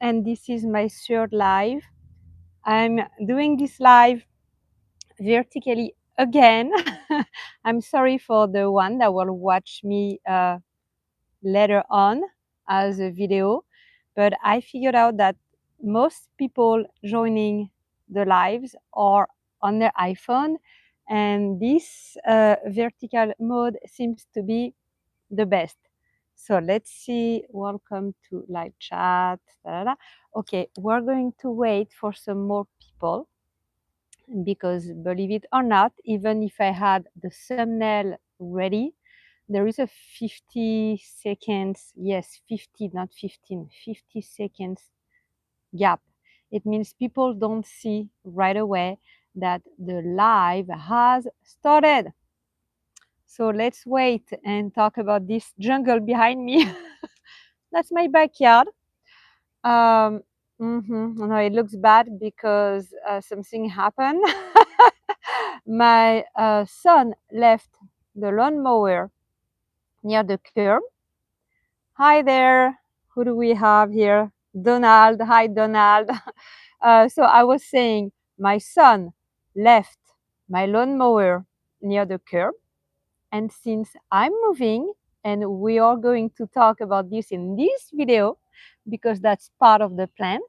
and this is my third live. I'm doing this live vertically again. I'm sorry for the one that will watch me later on as a video, but I figured out that most people joining the lives are on their iPhone, and this vertical mode seems to be the best. So let's see. Welcome to live chat. Da, da, da. Okay, we're going to wait for some more people because, believe it or not, even if I had the thumbnail ready, there is a 50 seconds, yes, 50, not 15, 50 seconds gap. It means people don't see right away that the live has started. So let's wait and talk about this jungle behind me. That's my backyard. Um, No, it looks bad because something happened. My son left the lawnmower near the curb. Hi there. Who do we have here? Donald. Hi, Donald. So I was saying my son left my lawnmower near the curb. And since I'm moving, and we are going to talk about this in this video, because that's part of the plan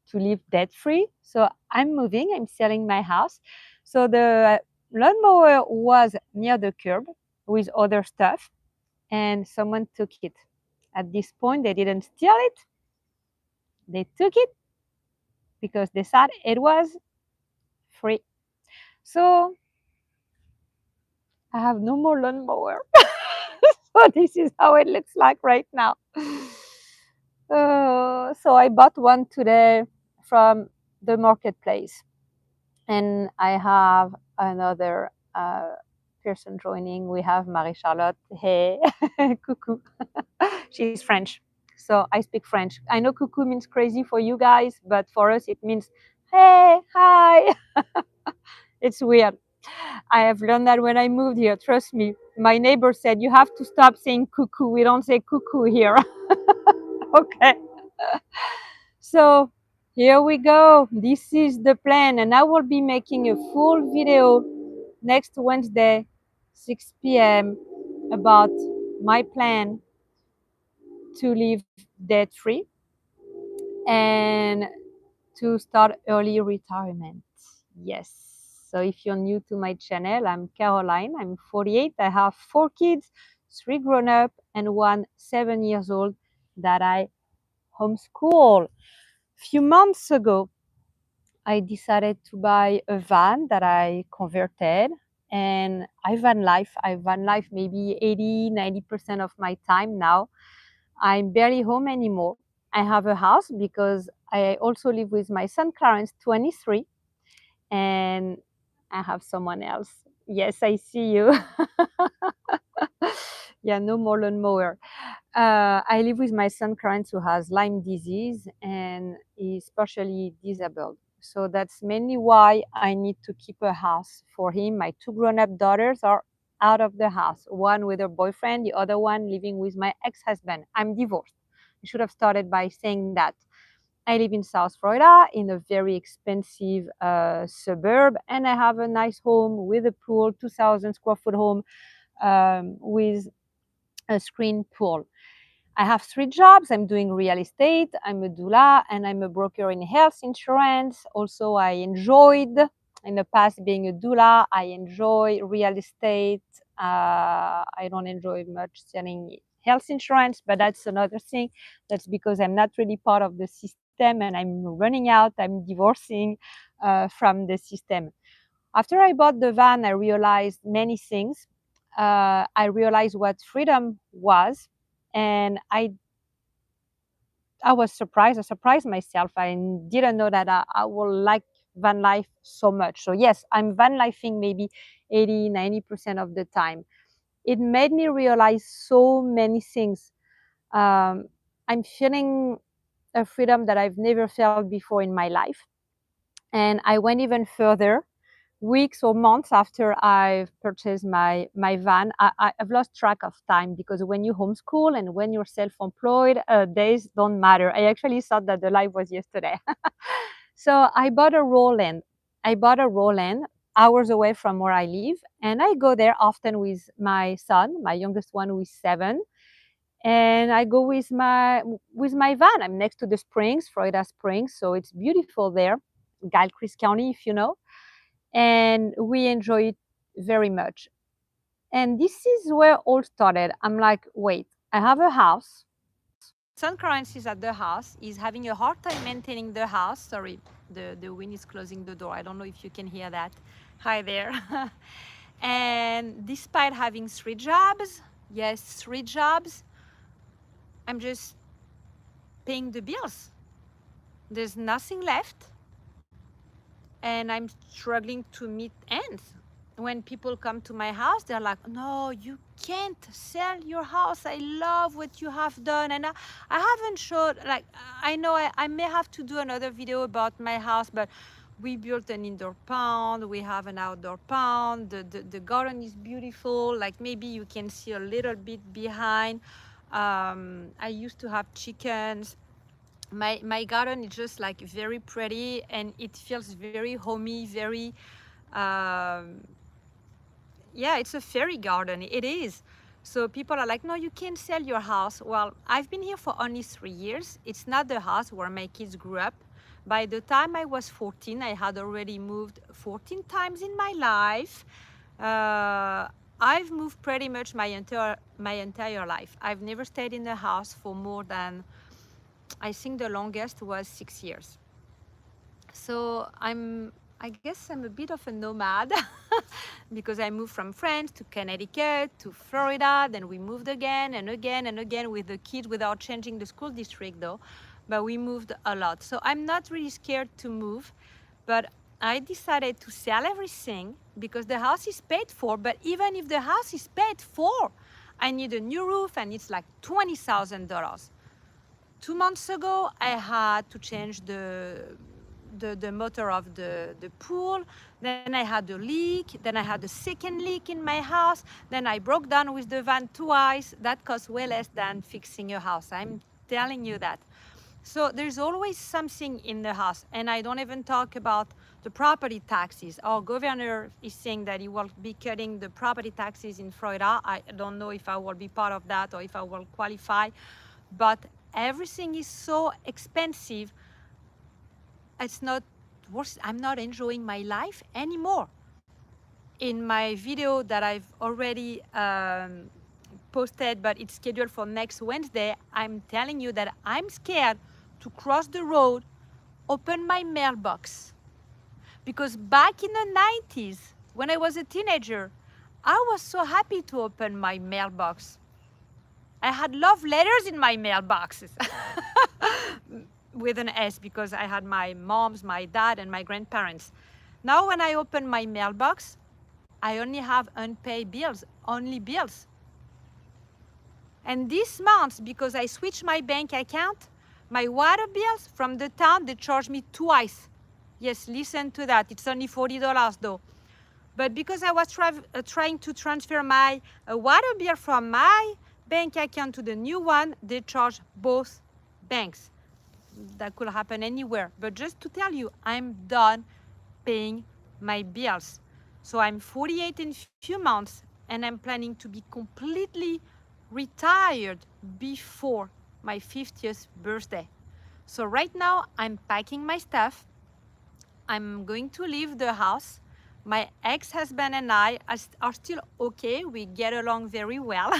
to live debt free. So I'm moving, I'm selling my house. So the lawnmower was near the curb with other stuff, and someone took it. At this point, they didn't steal it, they took it because they thought it was free. So I have no more lawnmower. So this is how it looks like right now. So I bought one today from the marketplace, and I have another person joining. We have Marie Charlotte. Hey, coucou. She's French, so I speak French. I know coucou means crazy for you guys, but for us it means hey, hi. It's weird. I have learned that when I moved here. Trust me. My neighbor said you have to stop saying cuckoo. We don't say cuckoo here. Okay. So here we go. This is the plan, and I will be making a full video next Wednesday, 6 p.m. about my plan to live debt free and to start early retirement. Yes. So if you're new to my channel, I'm Caroline. I'm 48. I have 4 kids, 3 grown up and 1 7 years old that I homeschool. Few months ago, I decided to buy a van that I converted, and I van life. I van life maybe 80-90% of my time now. I'm barely home anymore. I have a house because I also live with my son Clarence, 23, and I have someone else. Yes, I see you. Yeah, no more lawnmower. I live with my son Clarence, who has Lyme disease and is partially disabled. So that's mainly why I need to keep a house for him. My 2 grown-up daughters are out of the house, one with her boyfriend, the other one living with my ex-husband. I'm divorced. I should have started by saying that. I live in South Florida in a very expensive suburb, and I have a nice home with a pool, 2,000 square foot home with a screen pool. I have 3 jobs. I'm doing real estate, I'm a doula, and I'm a broker in health insurance. Also, I enjoyed in the past being a doula. I enjoy real estate. I don't enjoy much selling health insurance, but that's another thing. That's because I'm not really part of the system and I'm running out. I'm divorcing from the system. After I bought the van, I realized many things. I realized what freedom was, and I was surprised. I surprised myself. I didn't know that I will like van life so much. So yes, I'm van lifing maybe 80-90% of the time. It made me realize so many things. I'm feeling a freedom that I've never felt before in my life. And I went even further weeks or months after I've purchased my van. I've lost track of time because when you homeschool and when you're self-employed, days don't matter. I actually thought that the life was yesterday. So I bought a Roland. I bought a Roland hours away from where I live, and I go there often with my son, my youngest one who is 7, and I go with my van. I'm next to the springs, Florida Springs, so it's beautiful there, Gilchrist County, if you know, and we enjoy it very much. And this is where all started. I'm like, wait, I have a house. Son Currents is at the house. He's having a hard time maintaining the house. Sorry, the wind is closing the door. I don't know if you can hear that. Hi there. And despite having 3 jobs, yes, 3 jobs, I'm just paying the bills. There's nothing left, and I'm struggling to meet ends. When people come to my house, they're like, no, you can't sell your house. I love what you have done. And I haven't showed, like, I know I may have to do another video about my house, but we built an indoor pond. We have an outdoor pond. The garden is beautiful. Like, maybe you can see a little bit behind. I used to have chickens. My garden is just like very pretty, and it feels very homey, very yeah, it's a fairy garden. It is. So people are like, no, you can't sell your house. Well, I've been here for only 3 years. It's not the house where my kids grew up. By the time I was 14, I had already moved 14 times in my life. I've moved pretty much my entire life. I've never stayed in a house for more than, I think the longest was 6 years. So I guess I'm a bit of a nomad because I moved from France to Connecticut to Florida, then we moved again and again and again with the kids without changing the school district though, but we moved a lot. So I'm not really scared to move, but I decided to sell everything because the house is paid for, but even if the house is paid for, I need a new roof and it's like $20,000. 2 months ago, I had to change the motor of the pool. Then I had a leak. Then I had a second leak in my house. Then I broke down with the van twice. That costs way less than fixing a house. I'm telling you that. So there's always something in the house. And I don't even talk about the property taxes. Our governor is saying that he will be cutting the property taxes in Florida. I don't know if I will be part of that or if I will qualify. But everything is so expensive. It's not worth. I'm not enjoying my life anymore. In my video that I've already posted, but it's scheduled for next Wednesday, I'm telling you that I'm scared to cross the road, open my mailbox. Because back in the 90s, when I was a teenager, I was so happy to open my mailbox. I had love letters in my mailboxes. With an S, because I had my mom's, my dad, and my grandparents. Now when I open my mailbox, I only have unpaid bills, only bills. And this month, because I switched my bank account, my water bills from the town, they charged me twice. Yes, listen to that. It's only $40 though. But because I was trying to transfer my water bill from my bank account to the new one, they charged both banks. That could happen anywhere. But just to tell you, I'm done paying my bills. So I'm 48 in few months, and I'm planning to be completely retired before my 50th birthday. So right now I'm packing my stuff. I'm going to leave the house. My ex-husband and I are still okay. We get along very well.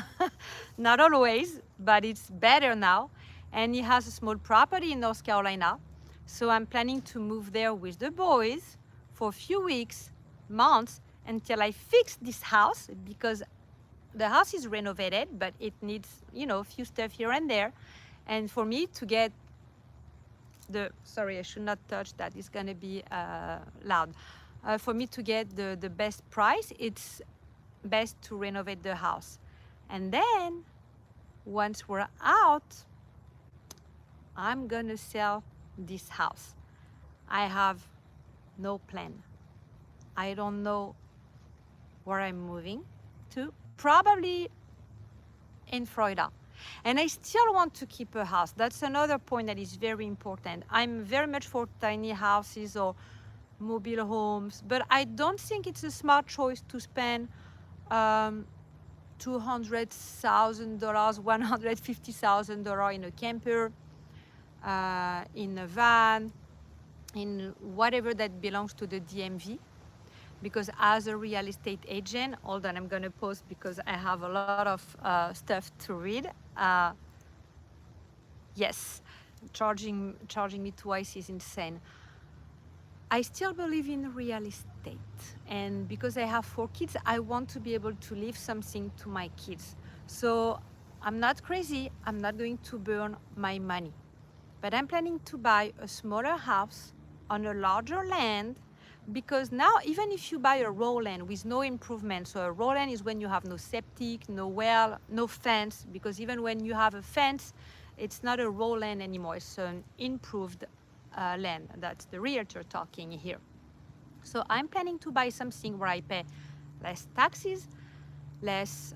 Not always, but it's better now. And he has a small property in North Carolina. So I'm planning to move there with the boys for a few weeks, months, until I fix this house, because the house is renovated, but it needs, you know, a few stuff here and there. And for me to get sorry, I should not touch that. It's gonna be loud. For me to get the best price, it's best to renovate the house. And then once we're out, I'm gonna sell this house. I have no plan. I don't know where I'm moving to. Probably in Florida. And I still want to keep a house. That's another point that is very important. I'm very much for tiny houses or mobile homes, but I don't think it's a smart choice to spend $200,000, $150,000 in a camper, in a van, in whatever that belongs to the DMV. Because as a real estate agent, hold on, I'm going to pause because I have a lot of stuff to read. Yes, charging me twice is insane. I still believe in real estate, and because I have 4 kids, I want to be able to leave something to my kids. So I'm not crazy, I'm not going to burn my money, but I'm planning to buy a smaller house on a larger land, because now even if you buy a raw land with no improvement, so a raw land is when you have no septic, no well, no fence, because even when you have a fence, it's not a raw land anymore, it's an improved land. That's the realtor talking here. So I'm planning to buy something where I pay less taxes, less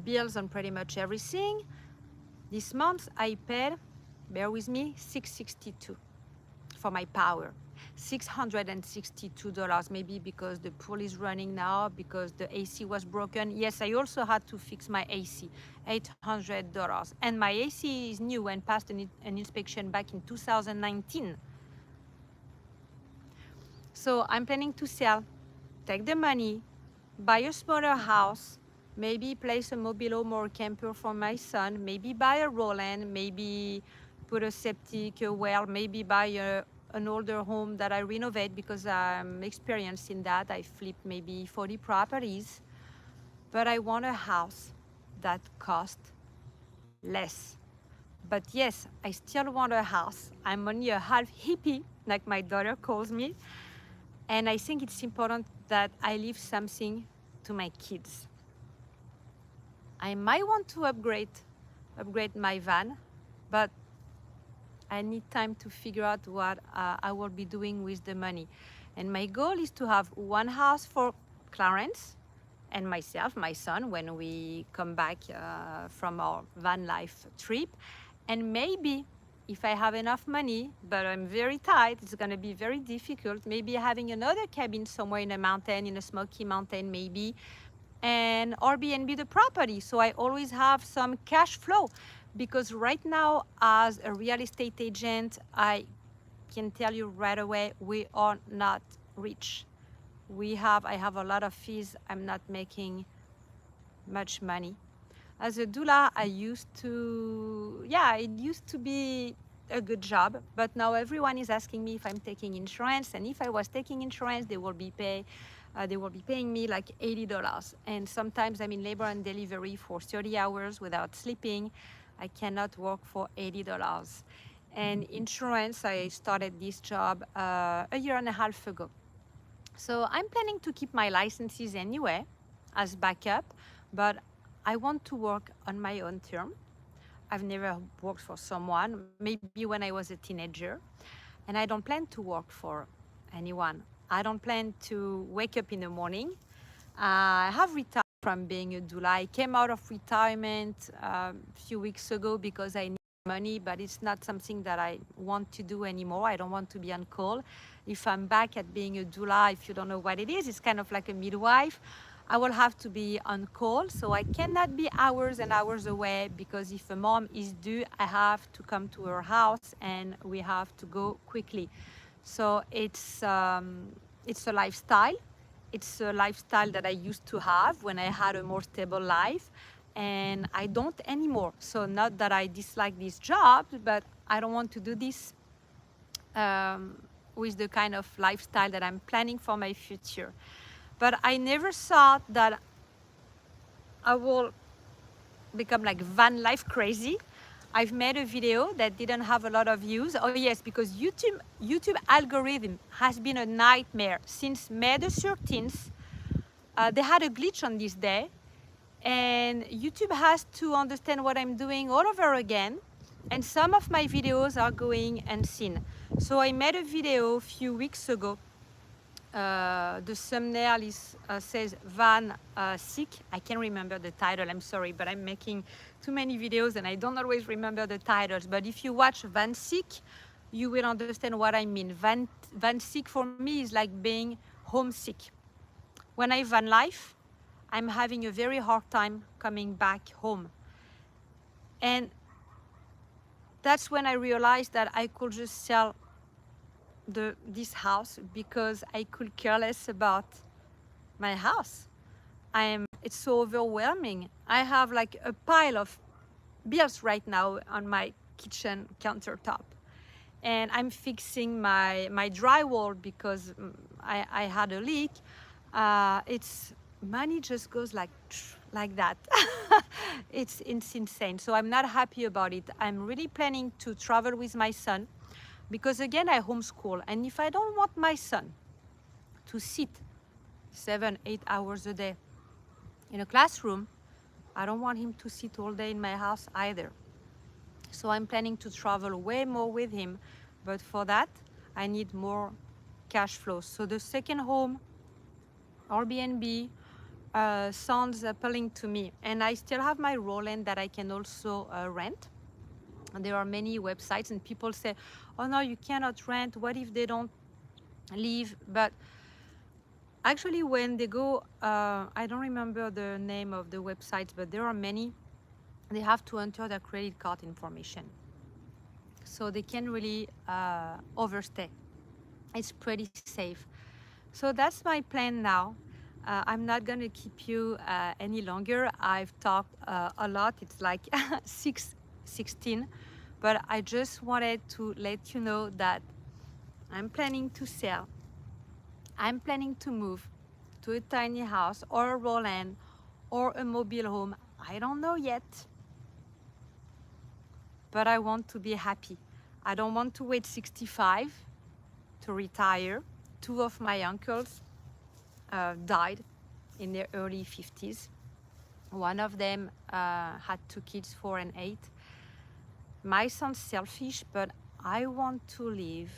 bills on pretty much everything. This month I paid, bear with me, $662 for my power. $662, maybe because the pool is running now, because the AC was broken. Yes, I also had to fix my AC, $800. And my AC is new and passed an inspection back in 2019. So I'm planning to sell, take the money, buy a smaller house, maybe place a mobile home or camper for my son, maybe buy a Roland, maybe put a septic, a well, maybe buy an older home that I renovate, because I'm experienced in that. I flipped maybe 40 properties, but I want a house that costs less. But yes, I still want a house. I'm only a half hippie, like my daughter calls me. And I think it's important that I leave something to my kids. I might want to upgrade my van, but I need time to figure out what I will be doing with the money. And my goal is to have one house for Clarence and myself, my son, when we come back from our van life trip. And maybe if I have enough money, but I'm very tight, it's gonna be very difficult, maybe having another cabin somewhere in a mountain, in a Smoky Mountain maybe, and Airbnb the property, so I always have some cash flow. Because right now, as a real estate agent, I can tell you right away, we are not rich. I have a lot of fees. I'm not making much money. As a doula, it used to be a good job, but now everyone is asking me if I'm taking insurance, and if I was taking insurance, they will be paying me like $80. And sometimes I'm in labor and delivery for 30 hours without sleeping. I cannot work for $80. And insurance, I started this job a year and a half ago. So I'm planning to keep my licenses anyway as backup, but I want to work on my own term. I've never worked for someone, maybe when I was a teenager, and I don't plan to work for anyone. I don't plan to wake up in the morning. I have retired from being a doula. I came out of retirement a few weeks ago because I need money, but it's not something that I want to do anymore. I don't want to be on call. If I'm back at being a doula, if you don't know what it is, it's kind of like a midwife. I will have to be on call, so I cannot be hours and hours away, because if a mom is due, I have to come to her house and we have to go quickly. So it's a lifestyle. It's a lifestyle that I used to have when I had a more stable life, and I don't anymore. So not that I dislike this job, but I don't want to do this with the kind of lifestyle that I'm planning for my future. But I never thought that I will become like van life crazy. I've made a video that didn't have a lot of views. Oh yes, because YouTube algorithm has been a nightmare since May the 13th. They had a glitch on this day, and YouTube has to understand what I'm doing all over again, and some of my videos are going unseen. So I made a video a few weeks ago The thumbnail is says Van Sick. I can't remember the title, I'm sorry, but I'm making too many videos and I don't always remember the titles. But if you watch Van Sick, you will understand what I mean. Van Sick for me is like being homesick. When I van life, I'm having a very hard time coming back home. And that's when I realized that I could just sell this house because I could care less about my house. It's so overwhelming. I have like a pile of bills right now on my kitchen countertop. And I'm fixing my drywall because I had a leak. It's money just goes like that. It's insane. So I'm not happy about it. I'm really planning to travel with my son because again, I homeschool. And if I don't want my son to sit 7-8 hours a day in a classroom, I don't want him to sit all day in my house either. So I'm planning to travel way more with him, but for that, I need more cash flow. So the second home, Airbnb, sounds appealing to me. And I still have my Roland that I can also rent. And there are many websites and people say, oh no, you cannot rent. What if they don't leave? But actually, when they go, I don't remember the name of the websites, but there are many, they have to enter their credit card information. So they can really overstay. It's pretty safe. So that's my plan now. I'm not going to keep you any longer. I've talked a lot. It's like 6:16, but I just wanted to let you know that I'm planning to sell. I'm planning to move to a tiny house or a Roland or a mobile home. I don't know yet, but I want to be happy. I don't want to wait 65 to retire. Two of my uncles died in their early 50s. One of them had 2 kids, 4 and 8. Might sound selfish, but I want to live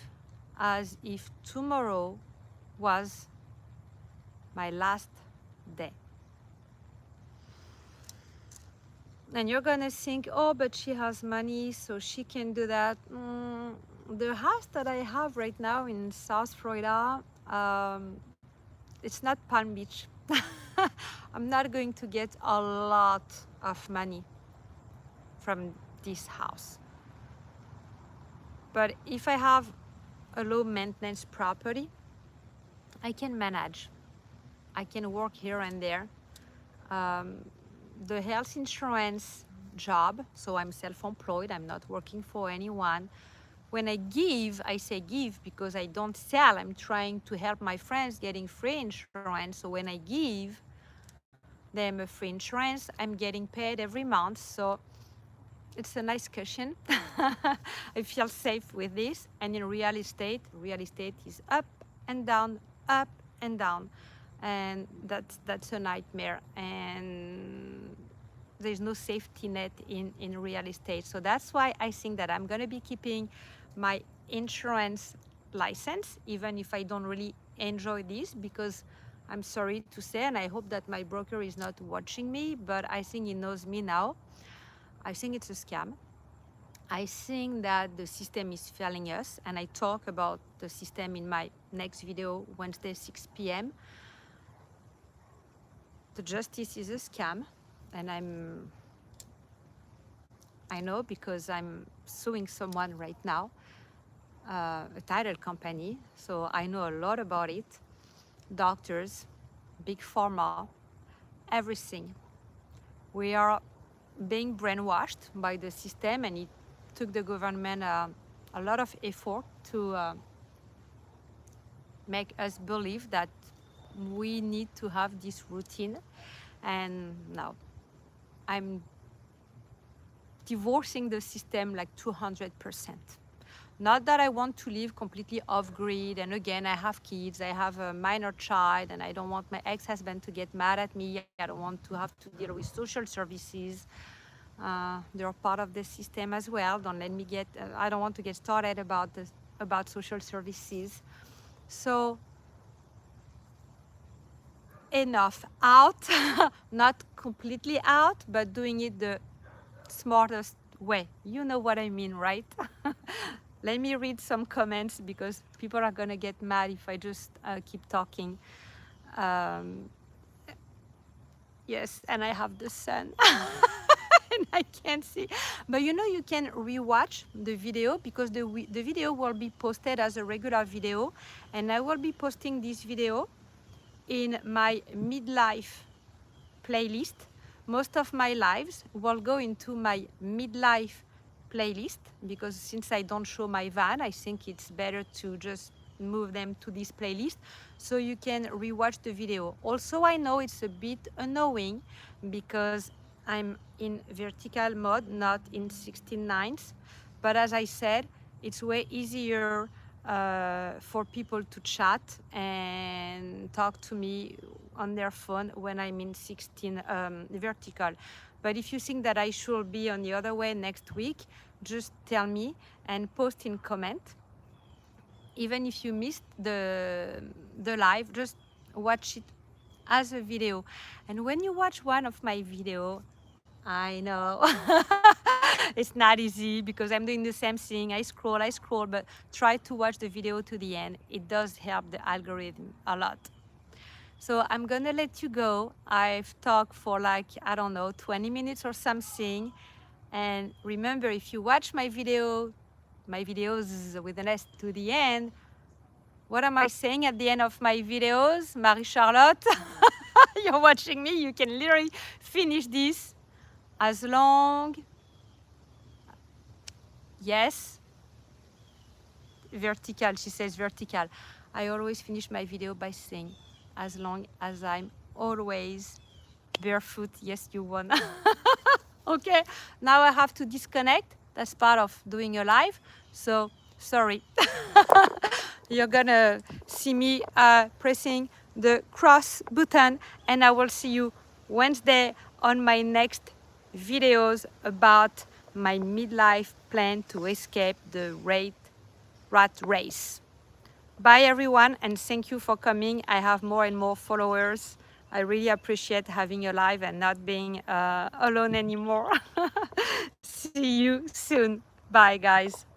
as if tomorrow was my last day. And you're gonna think, oh, but she has money, so she can do that. The house that I have right now in South Florida, it's not Palm Beach. I'm not going to get a lot of money from this house. But if I have a low maintenance property, I can manage. I can work here and there. The health insurance job, so I'm self-employed, I'm not working for anyone. When I give, I say give because I don't sell. I'm trying to help my friends getting free insurance. So when I give them a free insurance, I'm getting paid every month. So it's a nice cushion. I feel safe with this. And in real estate is up and down, up and down. And that's a nightmare. And there's no safety net in real estate. So that's why I think that I'm gonna be keeping my insurance license, even if I don't really enjoy this, because I'm sorry to say, and I hope that my broker is not watching me, but I think he knows me now. I think it's a scam. I think that the system is failing us, and I talk about the system in my next video, Wednesday, 6 p.m. The justice is a scam, and I know because I'm suing someone right now, a title company, so I know a lot about it. Doctors, big pharma, everything. We are being brainwashed by the system, and it took the government a lot of effort to make us believe that we need to have this routine. And now I'm divorcing the system like 200%. Not that I want to live completely off-grid, and again, I have kids, I have a minor child, and I don't want my ex-husband to get mad at me. I don't want to have to deal with social services. They're part of the system as well. Don't let me get, I don't want to get started about social services. So enough out, not completely out, but doing it the smartest way. You know what I mean, right? Let me read some comments because people are gonna get mad if I just keep talking. Um, yes, and I have the sun. And I can't see. But you know, you can rewatch the video because the video will be posted as a regular video, and I will be posting this video in my midlife playlist. Most of my lives will go into my midlife playlist because since I don't show my van, I think it's better to just move them to this playlist so you can rewatch the video. Also, I know it's a bit annoying because I'm in vertical mode, not in 16:9, but as I said, it's way easier for people to chat and talk to me on their phone when I'm in 16 vertical. But if you think that I should be on the other way next week, just tell me and post in comment. Even if you missed the live, just watch it as a video. And when you watch one of my video, I know it's not easy because I'm doing the same thing. I scroll, but try to watch the video to the end. It does help the algorithm a lot. So I'm gonna let you go. I've talked for like, I don't know, 20 minutes or something. And remember, if you watch my videos with an S to the end, what am I saying at the end of my videos, Marie-Charlotte? You're watching me, you can literally finish this as long, yes, vertical, she says vertical. I always finish my video by saying, as long as I'm always barefoot, yes, you won. Okay, now I have to disconnect. That's part of doing a live. So, sorry. You're gonna see me pressing the cross button, and I will see you Wednesday on my next videos about my midlife plan to escape the rat race. Bye everyone, and thank you for coming. I have more and more followers. I really appreciate having a live and not being alone anymore. See you soon. Bye guys.